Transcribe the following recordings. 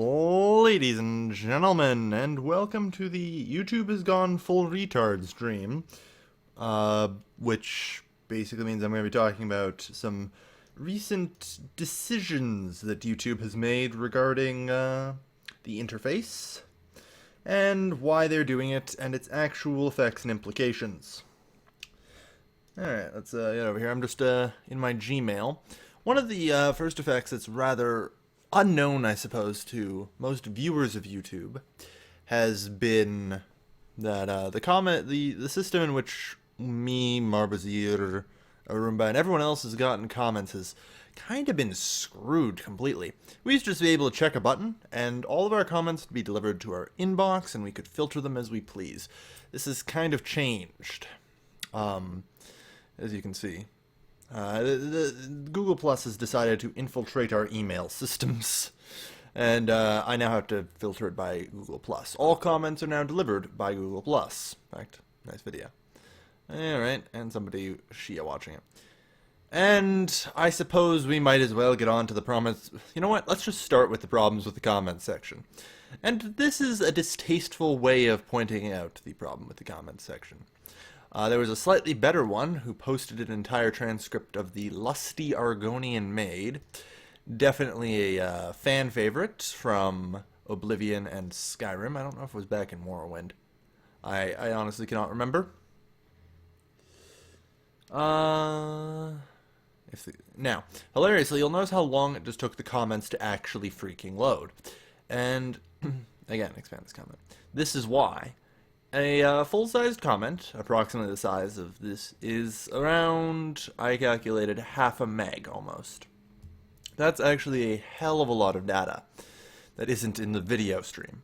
Ladies and gentlemen, and welcome to the YouTube has gone full retard stream, which basically means I'm going to be talking about some recent decisions that YouTube has made regarding the interface, and why they're doing it, and its actual effects and implications. Alright, let's get over here. I'm just in my Gmail. One of the first effects that's rather unknown, I suppose, to most viewers of YouTube has been that the system in which me, Marbazir, Arumba, and everyone else has gotten comments has kind of been screwed completely. We used to just be able to check a button, and all of our comments would be delivered to our inbox, and we could filter them as we please. This has kind of changed, as you can see. Google Plus has decided to infiltrate our email systems, and I now have to filter it by Google Plus. All comments are now delivered by Google Plus. In fact, nice video. Alright, and somebody Shia watching it. And I suppose we might as well get on to the problems. You know what? Let's just start with the problems with the comments section. And this is a distasteful way of pointing out the problem with the comments section. There was a slightly better one who posted an entire transcript of the Lusty Argonian Maid. Definitely a fan favorite from Oblivion and Skyrim. I don't know if it was back in Morrowind. I honestly cannot remember. Now, hilariously, you'll notice how long it just took the comments to actually freaking load. And, again, expand this comment. This is why. A full-sized comment, approximately the size of this, is around, I calculated, half a meg, almost. That's actually a hell of a lot of data that isn't in the video stream.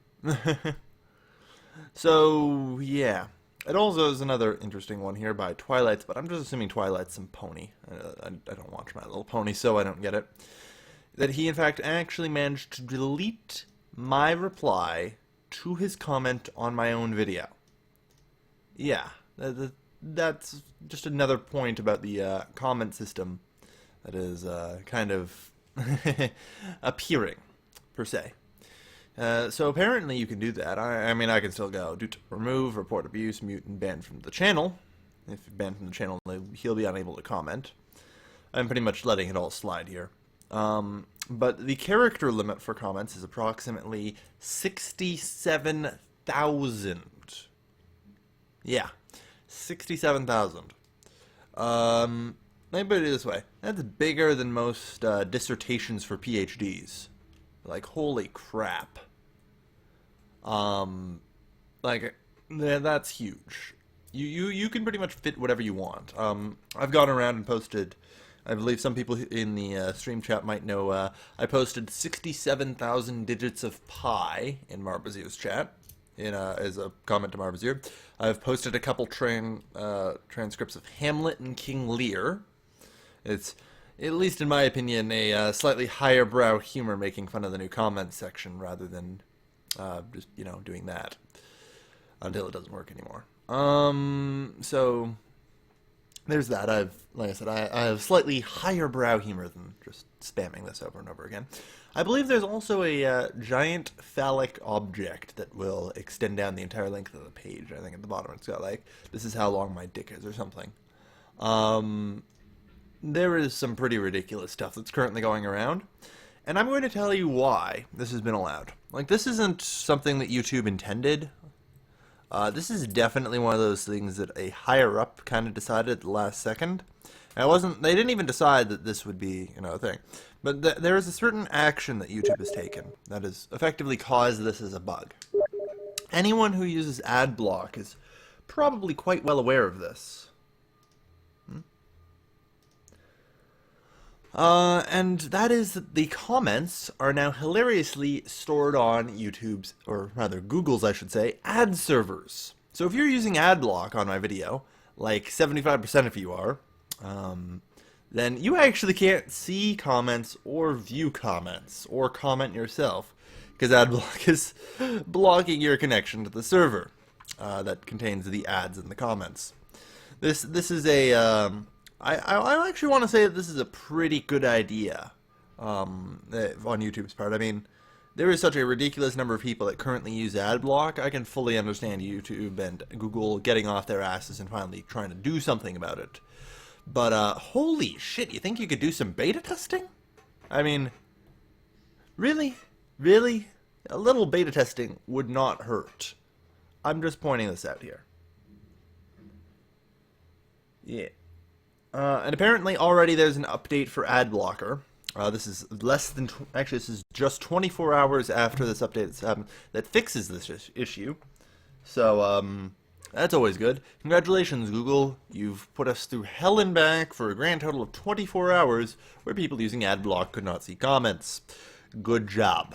So, yeah. It also is another interesting one here by Twilight's, but I'm just assuming Twilight's some pony. I don't watch My Little Pony, so I don't get it. That he, in fact, actually managed to delete my reply to his comment on my own video. Yeah, that's just another point about the comment system that is kind of appearing, per se. So apparently you can do that. I mean, I can still go remove, report abuse, mute, and ban from the channel. If you're banned from the channel, he'll be unable to comment. I'm pretty much letting it all slide here. But the character limit for comments is approximately 67,000. Yeah, 67,000. Let me put it this way. That's bigger than most dissertations for PhDs. Like, holy crap. That's huge. You can pretty much fit whatever you want. I've gone around and posted, I believe some people in the stream chat might know, I posted 67,000 digits of pi in Marbazir's chat, as a comment to Marbazir. I've posted a couple transcripts of Hamlet and King Lear. It's, at least in my opinion, a slightly higher brow humor making fun of the new comments section rather than just, doing that. Until it doesn't work anymore. So there's that. Like I said, I have slightly higher brow humor than just spamming this over and over again. I believe there's also a giant phallic object that will extend down the entire length of the page. I think at the bottom it's got like, this is how long my dick is or something. There is some pretty ridiculous stuff that's currently going around, and I'm going to tell you why this has been allowed. Like, this isn't something that YouTube intended. This is definitely one of those things that a higher-up kind of decided at the last second. And they didn't even decide that this would be, a thing. But there is a certain action that YouTube has taken that has effectively caused this as a bug. Anyone who uses ad block is probably quite well aware of this. And that is that the comments are now hilariously stored on YouTube's, or rather Google's I should say, ad servers. So if you're using AdBlock on my video, like 75% of you are, then you actually can't see comments or view comments or comment yourself, because AdBlock is blocking your connection to the server that contains the ads and the comments. This is a I actually want to say that this is a pretty good idea on YouTube's part. I mean, there is such a ridiculous number of people that currently use AdBlock. I can fully understand YouTube and Google getting off their asses and finally trying to do something about it. But holy shit, you think you could do some beta testing? I mean, really? Really? A little beta testing would not hurt. I'm just pointing this out here. Yeah. And apparently already there's an update for AdBlocker. This is less than, actually this is just 24 hours after this update happened, that fixes this issue. So, that's always good. Congratulations, Google. You've put us through hell and back for a grand total of 24 hours where people using AdBlock could not see comments. Good job.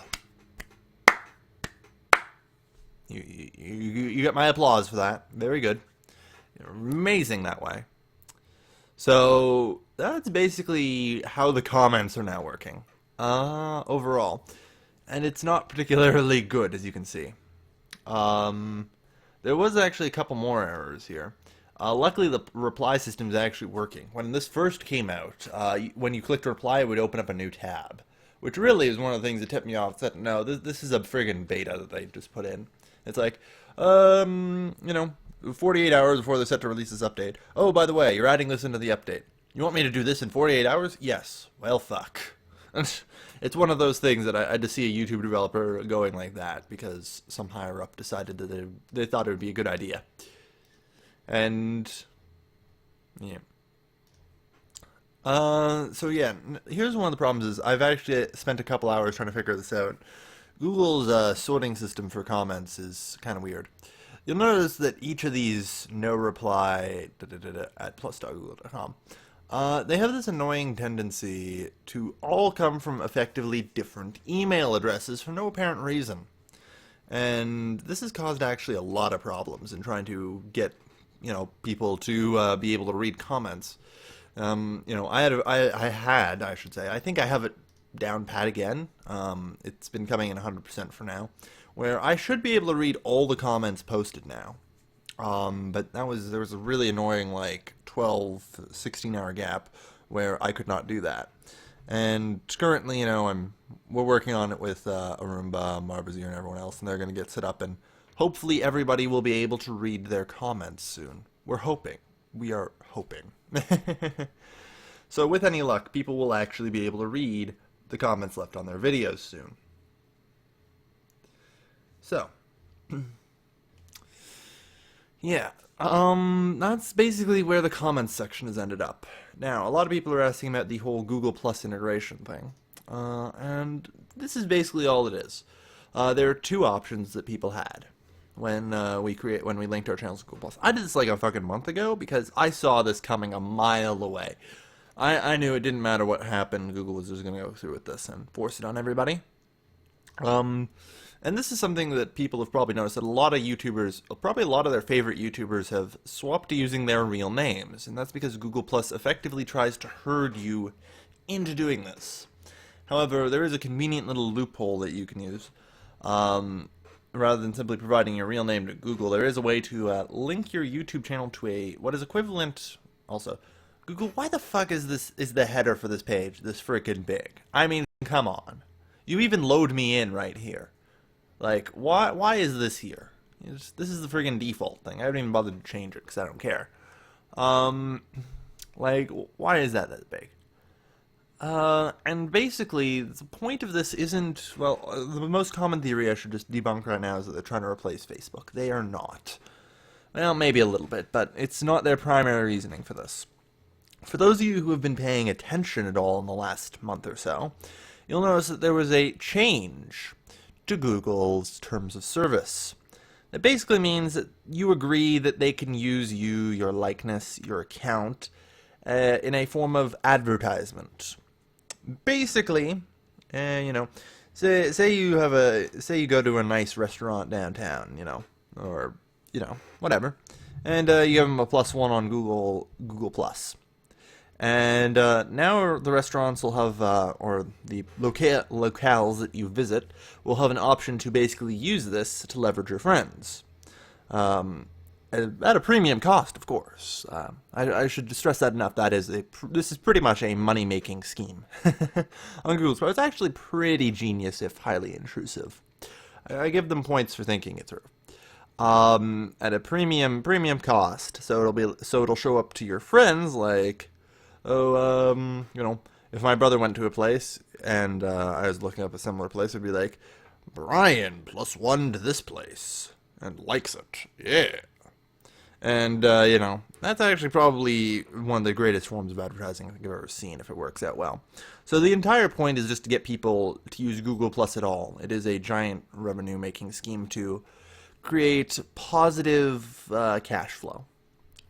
You get my applause for that. Very good. You're amazing that way. So that's basically how the comments are now working overall, and it's not particularly good, as you can see. There was actually a couple more errors here. Luckily, the reply system is actually working. When this first came out, when you clicked reply, it would open up a new tab, which really is one of the things that tipped me off. That no, this is a friggin' beta that they just put in. It's like, you know, 48 hours before they're set to release this update. Oh, by the way, you're adding this into the update. You want me to do this in 48 hours? Yes. Well, fuck. It's one of those things that I had to see a YouTube developer going like that because some higher up decided that they thought it would be a good idea. And, yeah. So yeah, here's one of the problems is I've actually spent a couple hours trying to figure this out. Google's sorting system for comments is kind of weird. You'll notice that each of these no reply at plus.google.com, they have this annoying tendency to all come from effectively different email addresses for no apparent reason. And this has caused actually a lot of problems in trying to get, you know, people to be able to read comments. You know, I should say, I think I have it down pat again. It's been coming in 100% for now, where I should be able to read all the comments posted now. But there was a really annoying, like, 12, 16-hour gap where I could not do that. And currently, you know, we're working on it with Arumba, Marbazier, and everyone else, and they're going to get set up, and hopefully everybody will be able to read their comments soon. We're hoping. We are hoping. So with any luck, people will actually be able to read the comments left on their videos soon. So, yeah, that's basically where the comments section has ended up. Now, a lot of people are asking about the whole Google Plus integration thing, and this is basically all it is. There are two options that people had when we linked our channels to Google Plus. I did this like a fucking month ago because I saw this coming a mile away. I knew it didn't matter what happened, Google was just going to go through with this and force it on everybody. And this is something that people have probably noticed, that a lot of YouTubers, probably a lot of their favorite YouTubers, have swapped to using their real names, and that's because Google Plus effectively tries to herd you into doing this. However, there is a convenient little loophole that you can use. Rather than simply providing your real name to Google, there is a way to link your YouTube channel to what is equivalent, also, Google, why the fuck is the header for this page this freaking big? I mean, come on. You even load me in right here. Like, why is this here? This is the friggin' default thing. I haven't even bothered to change it because I don't care. Like, why is that big? And basically, the point of this isn't, well, the most common theory I should just debunk right now is that they're trying to replace Facebook. They are not. Well, maybe a little bit, but it's not their primary reasoning for this. For those of you who have been paying attention at all in the last month or so, you'll notice that there was a change to Google's terms of service. That basically means that you agree that they can use you, your likeness, your account, in a form of advertisement. Basically, you know, say you go to a nice restaurant downtown, you know, or, you know, whatever, and you give them a +1 on Google Plus. And now the restaurants will have, or the locales that you visit will have an option to basically use this to leverage your friends. at a premium cost, of course. I should stress that enough. This is pretty much a money-making scheme on Google's part. It's actually pretty genius, if highly intrusive. I give them points for thinking it through. At a premium cost, so it'll show up to your friends like, oh, if my brother went to a place and I was looking up a similar place, it'd be like, Brian +1 to this place and likes it, yeah. And, that's actually probably one of the greatest forms of advertising I think I've ever seen if it works out well. So the entire point is just to get people to use Google Plus at all. It is a giant revenue-making scheme to create positive cash flow.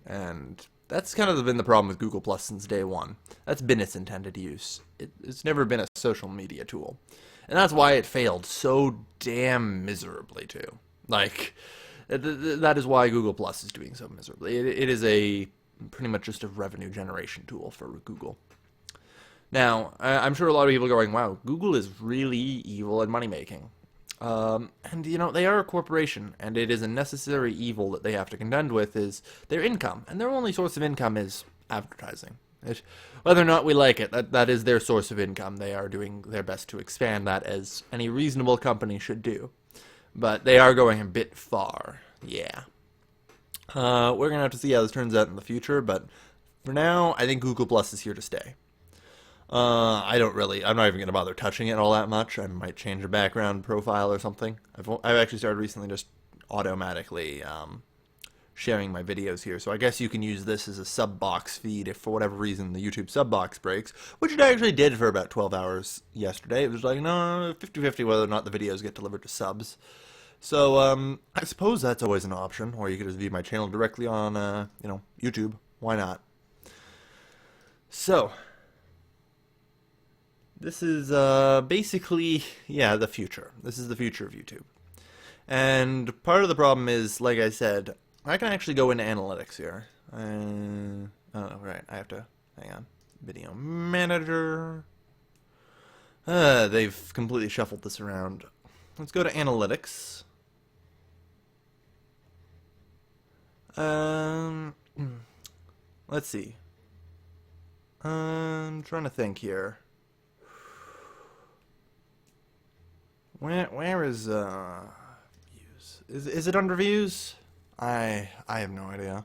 And that's kind of been the problem with Google Plus since day one. That's been its intended use. It's never been a social media tool. And that's why it failed so damn miserably, too. Like, that is why Google Plus is doing so miserably. It is pretty much just a revenue generation tool for Google. Now, I'm sure a lot of people are going, wow, Google is really evil and money-making. And, they are a corporation, and it is a necessary evil that they have to contend with is their income. And their only source of income is advertising. Whether or not we like it, that is their source of income. They are doing their best to expand that, as any reasonable company should do. But they are going a bit far, yeah. We're going to have to see how this turns out in the future, but for now, I think Google Plus is here to stay. I'm not even going to bother touching it all that much. I might change a background profile or something. I've actually started recently just automatically sharing my videos here, so I guess you can use this as a sub-box feed if for whatever reason the YouTube sub-box breaks, which it actually did for about 12 hours yesterday. It was like, no, 50-50 whether or not the videos get delivered to subs. So, I suppose that's always an option, or you could just view my channel directly on, YouTube. Why not? So, this is, basically, the future. This is the future of YouTube. And part of the problem is, like I said, I can actually go into analytics here. Right, I have to, hang on. Video Manager. They've completely shuffled this around. Let's go to analytics. Let's see. I'm trying to think here. Where is views? Is it under views? I have no idea.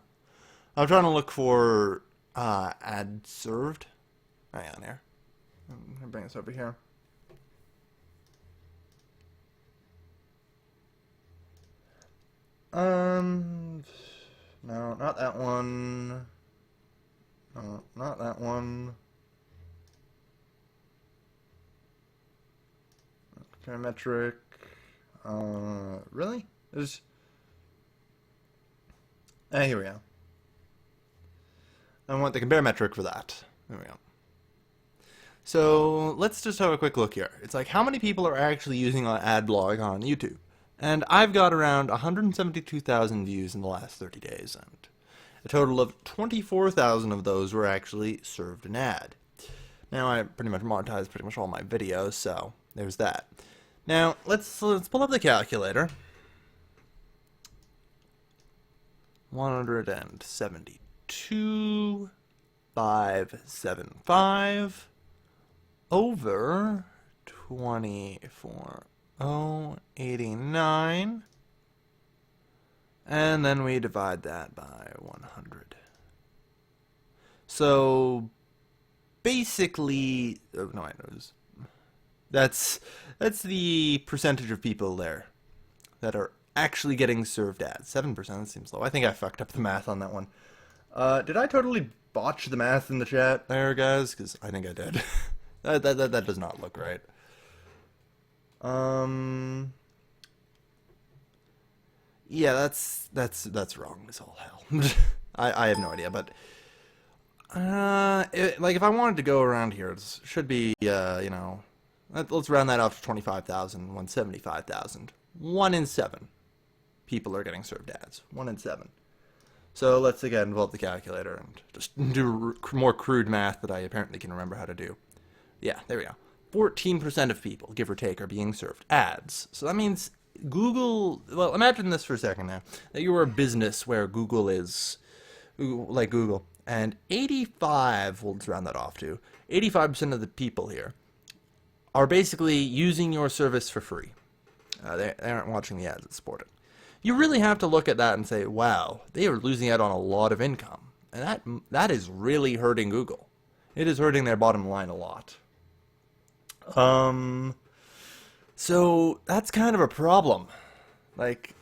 I'm trying to look for ad served. Hang on here. I'm gonna bring this over here. No, not that one. No, not that one. Parametric. Really? Here we go. I want the compare metric for that. There we go. So let's just have a quick look here. It's like how many people are actually using AdBlog on YouTube? And I've got around 172,000 views in the last 30 days, and a total of 24,000 of those were actually served an ad. Now I pretty much monetized pretty much all my videos, so there's that. Now let's pull up the calculator. 172,575 over 24,089, and then we divide that by 100. So basically, that's the percentage of people there that are actually getting served ads. 7% seems low. I think I fucked up the math on that one. Did I totally botch the math in the chat there, guys? Because I think I did. that does not look right. Yeah, that's wrong as all hell. I have no idea, but like if I wanted to go around here, it should be let's round that off to 25,000, 175,000. 1 in 7 people are getting served ads. 1 in 7. So let's again pull up the calculator and just do more crude math that I apparently can remember how to do. Yeah, there we go. 14% of people, give or take, are being served ads. So that means Google, well, imagine this for a second now, that you were a business where Google is, like Google, and 85, we'll just round that off to, 85% of the people here are basically using your service for free. They aren't watching the ads that support it. You really have to look at that and say, wow, they are losing out on a lot of income. And that is really hurting Google. It is hurting their bottom line a lot. So that's kind of a problem. Like,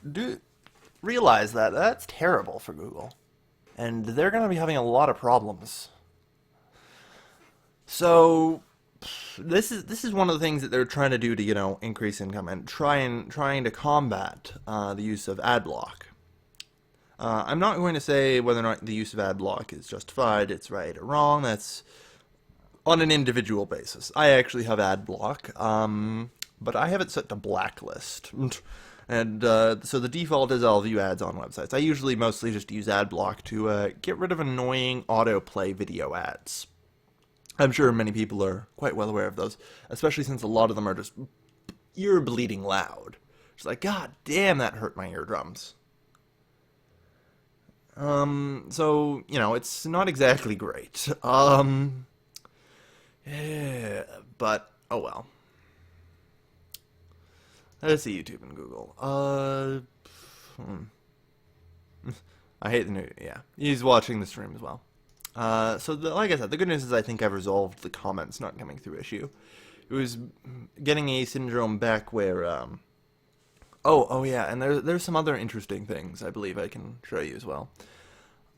realize that that's terrible for Google. And they're going to be having a lot of problems. So this is one of the things that they're trying to do to, increase income and trying to combat the use of ad block. I'm not going to say whether or not the use of ad block is justified, it's right or wrong. That's on an individual basis. I actually have ad block, but I have it set to blacklist. And so the default is I'll view ads on websites. I usually mostly just use ad block to get rid of annoying autoplay video ads. I'm sure many people are quite well aware of those, especially since a lot of them are just ear-bleeding loud. It's like, God damn, that hurt my eardrums. So, it's not exactly great. Yeah, but, oh well. Let's see YouTube and Google. I hate the new, yeah. He's watching the stream as well. Like I said, the good news is I think I've resolved the comments not coming through issue. It was getting a syndrome back where, oh yeah, and there's some other interesting things I believe I can show you as well.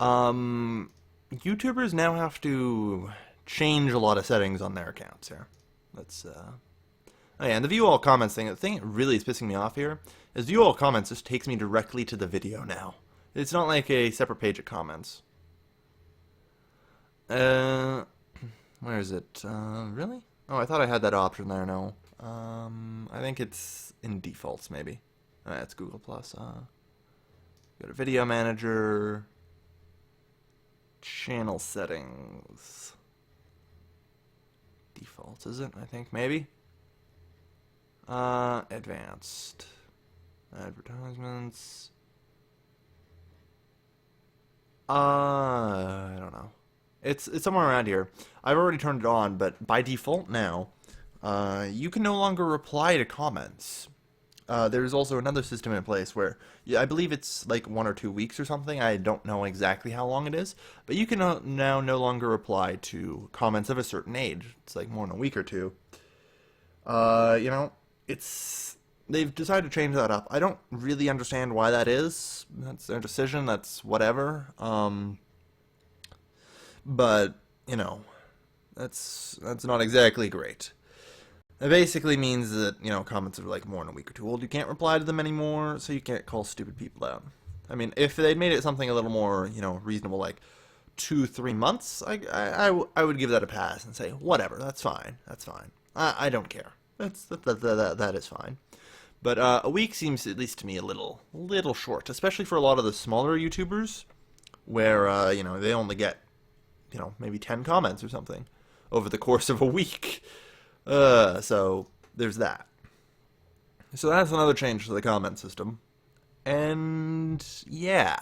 YouTubers now have to change a lot of settings on their accounts here. Let's, oh yeah, and the view all comments thing, the thing that really is pissing me off here is view all comments just takes me directly to the video now. It's not like a separate page of comments. Where is it? Really? Oh, I thought I had that option there, no. I think it's in defaults, maybe. It's Google+. Go to Video Manager, Channel Settings. Defaults, is it? I think, maybe? Advanced. Advertisements. I don't know. It's somewhere around here. I've already turned it on, but by default now, you can no longer reply to comments. There's also another system in place where, yeah, I believe it's like 1 or 2 weeks or something. I don't know exactly how long it is, but you can now no longer reply to comments of a certain age. It's like more than a week or two. They've decided to change that up. I don't really understand why that is. That's their decision. That's whatever. But, that's not exactly great. It basically means that, comments are like more than a week or two old. You can't reply to them anymore, so you can't call stupid people out. I mean, if they'd made it something a little more, reasonable, like 2-3 months, I would give that a pass and say, whatever, that's fine. That's fine. I don't care. That is fine. But a week seems, at least to me, a little short, especially for a lot of the smaller YouTubers, where, they only get, maybe 10 comments or something over the course of a week. So there's that. So that's another change to the comment system. And yeah.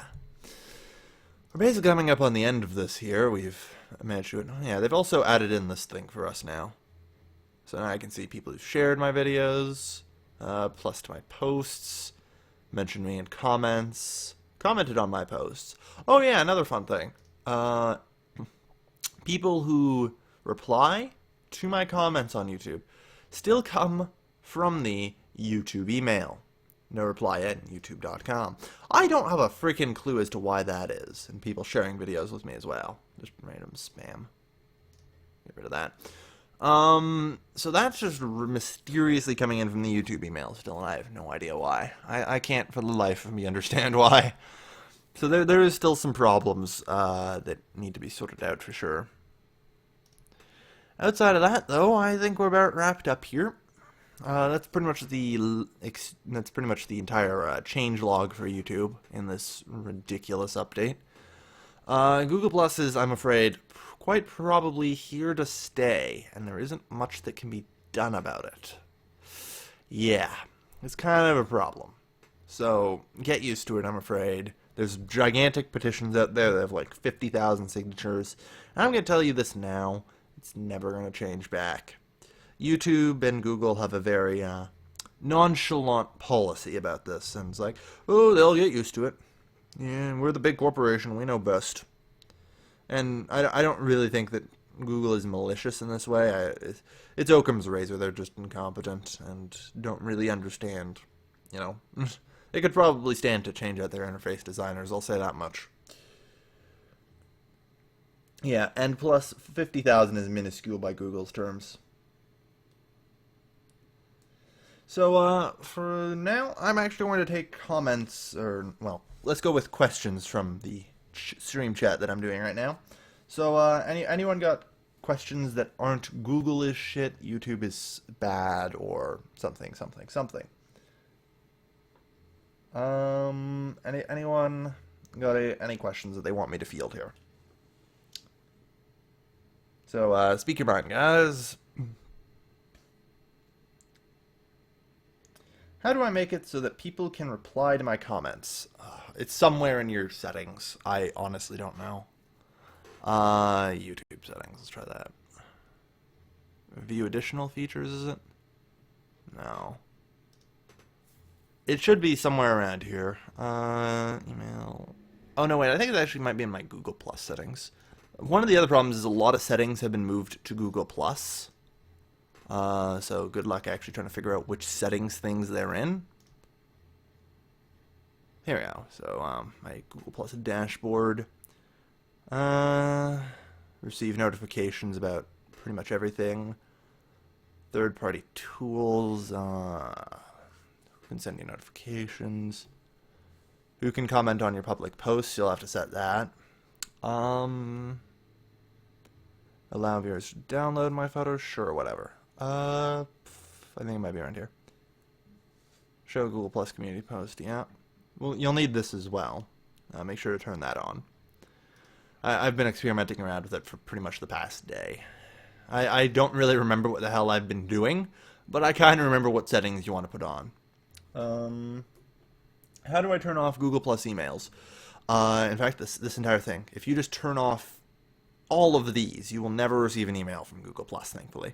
We're basically coming up on the end of this here. We've managed to, yeah, they've also added in this thing for us now. So now I can see people who've shared my videos, plus to my posts, mentioned me in comments, commented on my posts. Oh yeah, another fun thing. People who reply to my comments on YouTube still come from the YouTube email. No reply at youtube.com. I don't have a freaking clue as to why that is. And people sharing videos with me as well. Just random spam. Get rid of that. So that's just mysteriously coming in from the YouTube email still, and I have no idea why. I can't for the life of me understand why. So there is still some problems that need to be sorted out for sure. Outside of that, though, I think we're about wrapped up here. That's pretty much the entire change log for YouTube in this ridiculous update. Google Plus is, I'm afraid, quite probably here to stay, and there isn't much that can be done about it. Yeah. It's kind of a problem. So get used to it, I'm afraid. There's gigantic petitions out there that have like 50,000 signatures. And I'm going to tell you this now. It's never going to change back. YouTube and Google have a very nonchalant policy about this. And it's like, oh, they'll get used to it. Yeah, we're the big corporation. We know best. And I don't really think that Google is malicious in this way. It's Occam's razor. They're just incompetent and don't really understand, you know. They could probably stand to change out their interface designers, I'll say that much. Yeah, and plus, 50,000 is minuscule by Google's terms. So, for now, I'm actually going to take comments, or, well, let's go with questions from the stream chat that I'm doing right now. So, anyone got questions that aren't Google is shit, YouTube is bad, or something, something, something? Anyone got any questions that they want me to field here? So, speak your mind, guys. How do I make it so that people can reply to my comments? It's somewhere in your settings. I honestly don't know. YouTube settings. Let's try that. View additional features, is it? No. It should be somewhere around here. Email. Oh, no, wait. I think it actually might be in my Google Plus settings. One of the other problems is a lot of settings have been moved to Google Plus. So good luck actually trying to figure out which settings things they're in. Here we go. So, my Google Plus dashboard. Receive notifications about pretty much everything. Third-party tools. Who can send you notifications? Who can comment on your public posts? You'll have to set that. Allow viewers to download my photos? Sure, whatever. I think it might be around here. Show Google Plus community post, yeah. Well, you'll need this as well. Make sure to turn that on. I've been experimenting around with it for pretty much the past day. I don't really remember what the hell I've been doing, but I kind of remember what settings you want to put on. How do I turn off Google Plus emails? In fact, this entire thing, if you just turn off all of these, you will never receive an email from Google Plus, thankfully.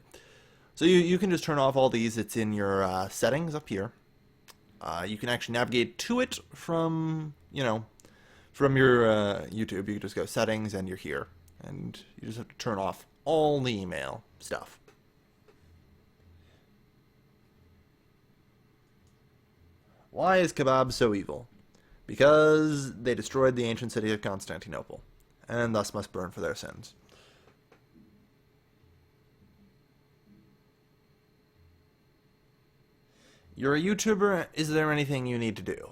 So you can just turn off all these. It's in your settings up here. You can actually navigate to it from, from your YouTube. You can just go settings and you're here. And you just have to turn off all the email stuff. Why is kebab so evil? Because they destroyed the ancient city of Constantinople, and thus must burn for their sins. You're a YouTuber, is there anything you need to do?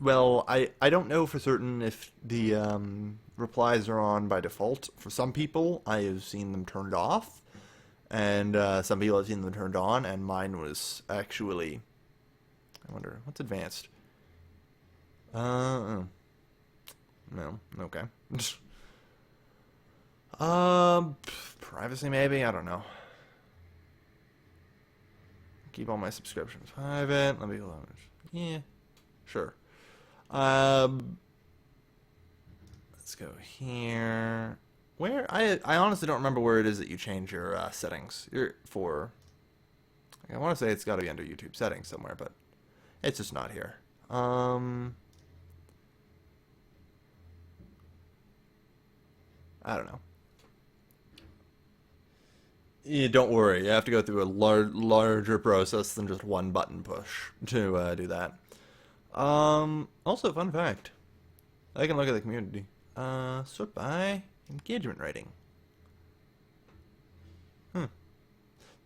Well, I don't know for certain if the replies are on by default. For some people, I have seen them turned off, and some people have seen them turned on, and mine was actually... I wonder, what's advanced? No, okay. Privacy maybe? I don't know. Keep all my subscriptions private. Let me go. Yeah, sure. Let's go here. Where? I honestly don't remember where it is that you change your settings. For... I want to say it's got to be under YouTube settings somewhere, but it's just not here. I don't know. Yeah, don't worry. You have to go through a larger process than just one button push to do that. Also, fun fact. I can look at the community. Sort by engagement rating.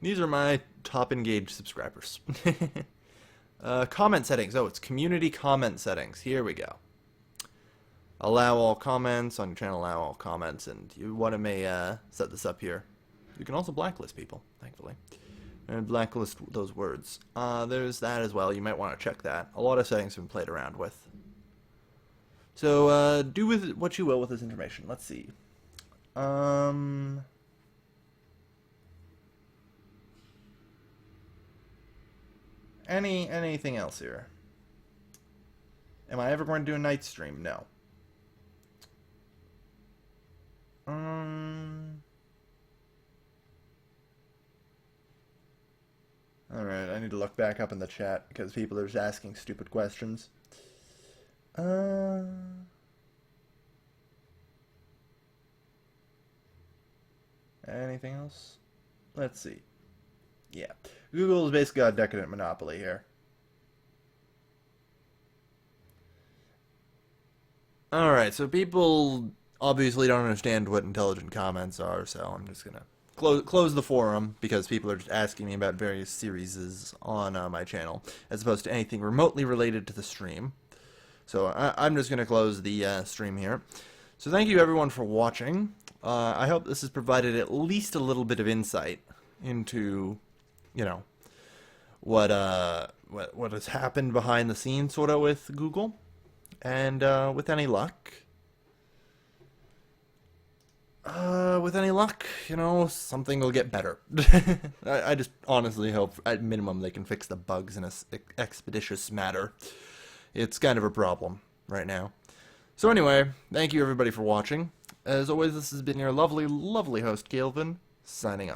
These are my top engaged subscribers. Comment settings. Oh, it's community comment settings. Here we go. Allow all comments on your channel. Allow all comments, and you want to set this up here. You can also blacklist people, thankfully, and blacklist those words. There's that as well. You might want to check that. A lot of settings have been played around with. So do with it what you will with this information. Let's see. Anything else here? Am I ever going to do a night stream? No. Alright, I need to look back up in the chat because people are just asking stupid questions. Anything else? Let's see. Yeah. Google's basically got a decadent monopoly here. Alright, so people obviously don't understand what intelligent comments are, so I'm just gonna close the forum because people are just asking me about various series on my channel as opposed to anything remotely related to the stream. So I'm just gonna close the stream here. So thank you everyone for watching. I hope this has provided at least a little bit of insight into, you know, what has happened behind the scenes sort of with Google. And with any luck, you know, something will get better. I just honestly hope, at minimum, they can fix the bugs in a expeditious manner. It's kind of a problem right now. So anyway, thank you everybody for watching. As always, this has been your lovely, lovely host, Calvin, signing off.